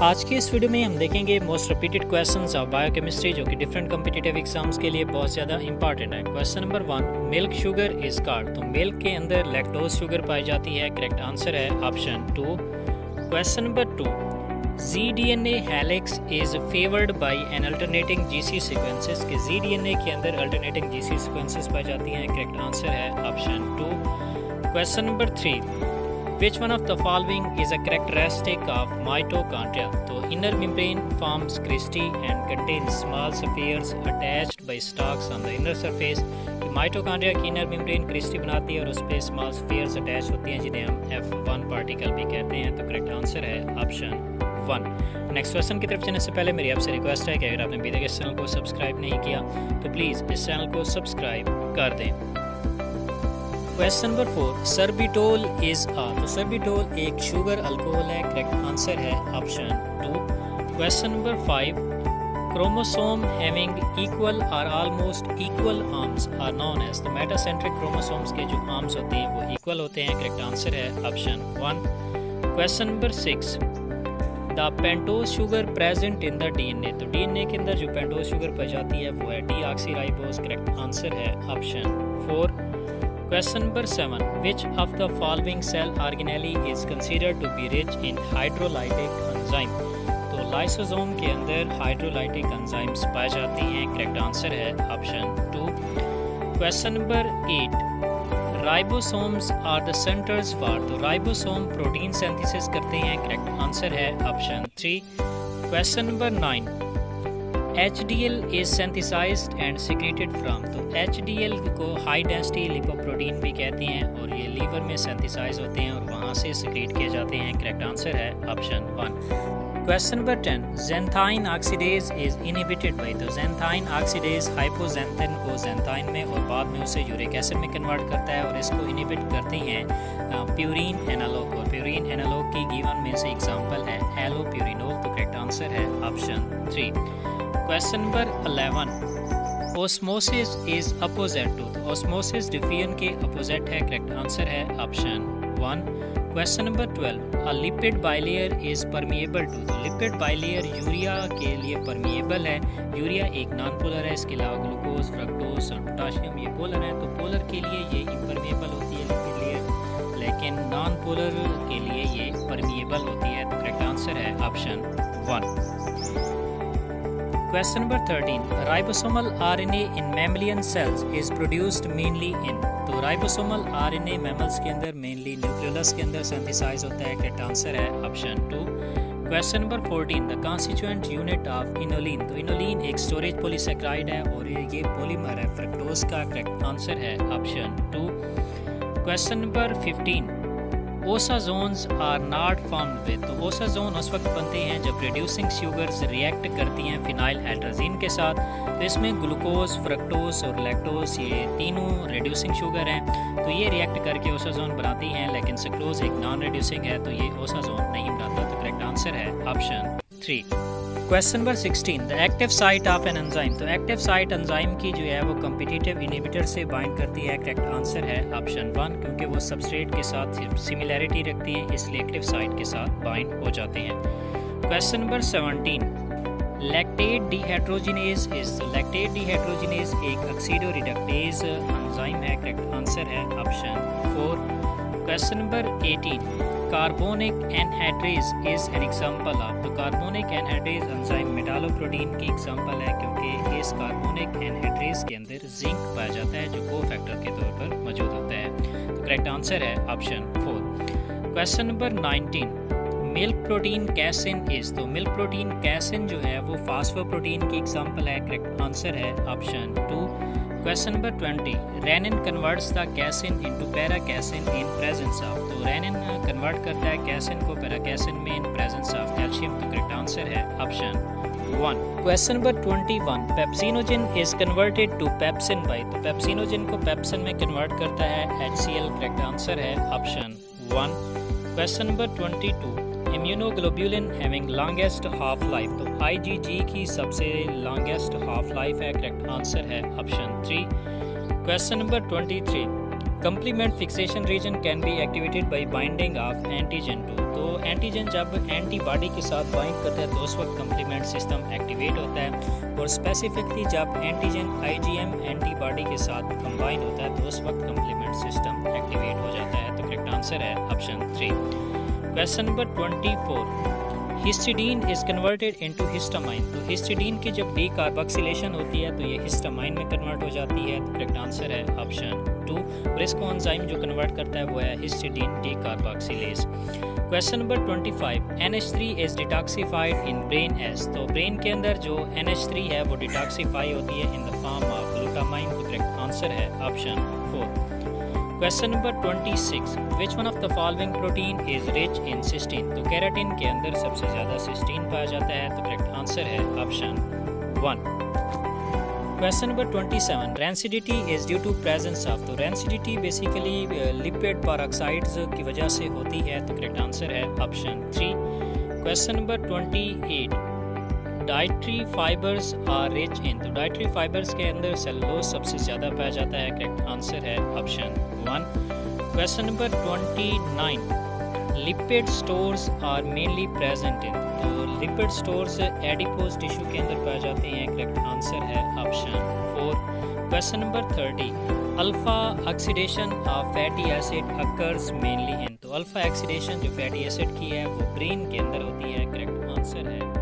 आज की इस वीडियो में हम देखेंगे most repeated questions of biochemistry जो कि डिफरेंट कॉम्पिटिटिव एग्जाम्स के लिए बहुत ज़्यादा इंपॉर्टेंट है। Question number 1, milk sugar is called. तो मिल्क के अंदर लैक्टोज शुगर पाई जाती है। करेक्ट आंसर है option 2। Question number 2, ZDNA helix is favoured by an alternating GC sequences. के ZDNA के अंदर अल्टरनेटिंग GC सीक्वेंसेस पाई जाती हैं। करेक्ट आंसर है option 2। Question number 3, Which one of the following is a characteristic of mitochondria? तो inner membrane forms cristae and contains small spheres attached by stalks on the inner surface. Mitochondria की inner membrane cristae बनाती है और उस पर small spheres attached होती हैं जिन्हें हम F1 particle भी कहते हैं। तो करेक्ट आंसर है ऑप्शन 1। नेक्स्ट क्वेश्चन की तरफ जाने से पहले मेरी आपसे रिक्वेस्ट है कि अगर आपने अभी तक इस चैनल को सब्सक्राइब नहीं किया तो प्लीज़ इस चैनल को सब्सक्राइब कर दें। क्वेश्चन नंबर 4, सर्बिटोल इज तो सर्बिटोल एक शुगर अल्कोहल है। करेक्ट आंसर है option 2। Question number 5, chromosome having equal और almost equal arms are known as. तो मेटासेंट्रिक क्रोमोसोम्स के जो आर्म्स होते हैं वो इक्वल होते हैं। करेक्ट आंसर है option 1। Question number 6, the pentose sugar present in the DNA। तो DNA के अंदर जो पेंटोज शुगर पाई जाती है वो है डीऑक्सीराइबोज। करेक्ट आंसर है option 4। Question number 7, which of the following cell organelle is considered to be rich in hydrolytic enzyme? तो लाइसोसोम के अंदर हाइड्रोलाइटिक एंजाइम्स पाई जाती हैं। करेक्ट आंसर है option 2। Question number 8, ribosomes are the centres for. तो ribosome protein synthesis करते हैं। करेक्ट आंसर है option 3। Question number 9, HDL is synthesized and secreted from। तो HDL को हाई डेंसिटी लिपोप्रोटीन भी कहते हैं और ये लीवर में सिंथेसाइज होते हैं और वहाँ से सिक्रेट किए जाते हैं। करेक्ट आंसर है option 1। Question number 10, xanthine oxidase is inhibited by. तो ज़ैंथाइन ऑक्सीडेज हाइपोज़ैंथेन को ज़ैंथाइन में और बाद में उसे यूरिक एसिड में कन्वर्ट करता है और इसको इनहिबिट करती हैं प्यूरिन एनालॉग। और प्यूरिन एनालॉग की गिवन में से एग्जांपल है एलोप्यूरिनोल। तो करेक्ट आंसर है option 3। Question number 11, osmosis is opposite to. तो ओस्मोसिस डिफियन के अपोजिट है। करेक्ट आंसर है option 1। Question number 12, a lipid bilayer is permeable to. तो लिपिड बाइलेयर यूरिया के लिए परमिएबल है। यूरिया एक नॉन पोलर है। इसके अलावा ग्लूकोज, फ्रक्टोज और पोटाशियम ये पोलर है। तो पोलर के लिए ये इम्परमिएबल होती है लिपिड लेयर, लेकिन नॉन पोलर के लिए ये परमिएबल होती है। तो करेक्ट आंसर है option 1। Question number 13, ribosomal RNA in mammalian cells is produced mainly in. तो राइबोसोमल RNA मैमल्स के अंदर मेनली न्यूक्लियोलस के अंदर सिंथेसाइज होता है। करेक्ट आंसर है option 2। Question number 14, the constituent unit of inulin. तो इनोलिन एक स्टोरेज पॉलीसैकेराइड है और ये पॉलीमर है फ्रक्टोज का। करेक्ट आंसर है option 2। Question number 15, osazones are not formed with. तो ओसाजोन उस वक्त बनते हैं जब रिड्यूसिंग शुगर्स रिएक्ट करती हैं फिनाइल एल्ड्राजीन के साथ। तो इसमें ग्लूकोज, फ्रक्टोज और लैक्टोज ये तीनों रिड्यूसिंग शुगर हैं। तो ये रिएक्ट करके ओसाजोन बनाती हैं, लेकिन सक्रोज एक नॉन रिड्यूसिंग है तो ये ओसाजोन नहीं बनाता। तो करेक्ट आंसर है option 3। Question number 16, the active site of an enzyme. तो एक्टिव साइट एंजाइम की जो है वो कॉम्पिटिटिव इनहिबिटर से बाइंड करती है। करेक्ट आंसर है ऑप्शन 1, क्योंकि वो सबस्ट्रेट के साथ सिमिलैरिटी रखती है इसलिए एक्टिव साइट के साथ बाइंड हो जाते हैं। Question number 17, lactate dehydrogenase is. Lactate dehydrogenase एक ऑक्सीडोरिडक्टेज एंजाइम है। करेक्ट आंसर है option 4। Question number 18, carbonic anhydrase is an example of. तो कार्बोनिक एनहाइड्रेज एंजाइम मेटालोप्रोटीन की एग्जांपल है क्योंकि इस कार्बोनिक एनहाइड्रेज के अंदर जिंक पाया जाता है जो कोफैक्टर के तौर पर मौजूद होता है। तो करेक्ट आंसर है option 4। Question number 19, milk protein casein is. तो मिल्क प्रोटीन कैसिन जो है वो फास्फोप्रोटीन की एग्जांपल है। करेक्ट आंसर है option 2। Question number 20, rennin converts the casein into paracasein in presence of. तो रेनिन कन्वर्ट करता है कैसिन को पैराकैसिन में इन प्रेजेंस ऑफ कैल्शियम। तो करेक्ट आंसर है option 1। Question number 21, pepsinogen is converted to pepsin by. तो pepsinogen को pepsin में कन्वर्ट करता है HCl। करेक्ट आंसर है option 1। Question number 22, immunoglobulin having longest half life. तो IgG की सबसे लॉन्गेस्ट हाफ लाइफ है। करेक्ट आंसर है option 3। Question number 23, complement fixation region can be activated by binding of antigen to। तो antigen जब antibody के साथ बाइंड करता है तो उस वक्त कम्प्लीमेंट सिस्टम एक्टिवेट होता है, और स्पेसिफिकली जब एंटीजन आईजीएम एंटीबॉडी के साथ कंबाइन होता है तो उस वक्त कम्प्लीमेंट सिस्टम एक्टिवेट हो जाता है। तो करेक्ट आंसर है option 3। Question number 24, histidine is converted into histamine. तो हिस्टिडीन की जब डी कार्बोक्सिलेशन होती है तो ये हिस्टामाइन में कन्वर्ट हो जाती है। तो करेक्ट आंसर है ऑप्शन 2, और इसको एंजाइम जो कन्वर्ट करता है वो है histidine decarboxylase. Question number 25, NH3 is detoxified in brain as. तो ब्रेन के अंदर जो NH3 है वो डिटॉक्सिफाई होती है in the form of glutamine. तो करेक्ट आंसर है option 4। Question number 26, which one of the following protein is rich in cysteine. तो कैराटिन के अंदर सबसे ज़्यादा सिस्टीन पाया जाता है। तो करेक्ट आंसर है option 1। Question number 27, rancidity is due to presence of. तो रेंसिडिटी बेसिकली लिपिड पेरोक्साइड्स की वजह से होती है। तो करेक्ट आंसर है option 3। Question number 28, dietary fibres are rich in. तो डाइटरी फाइबर्स के अंदर सेलुलोज सबसे ज़्यादा पाया जाता है। करेक्ट आंसर है option 1। Question number 29, lipid stores are mainly present in. तो लिपिड स्टोर्स एडिपोज टिश्यू के अंदर पाए जाते हैं। करेक्ट आंसर है option 4। Question number 30, alpha oxidation of fatty acid occurs mainly in. तो अल्फा ऑक्सीडेशन जो फैटी एसिड की है वो ब्रेन के अंदर होती है। करेक्ट आंसर है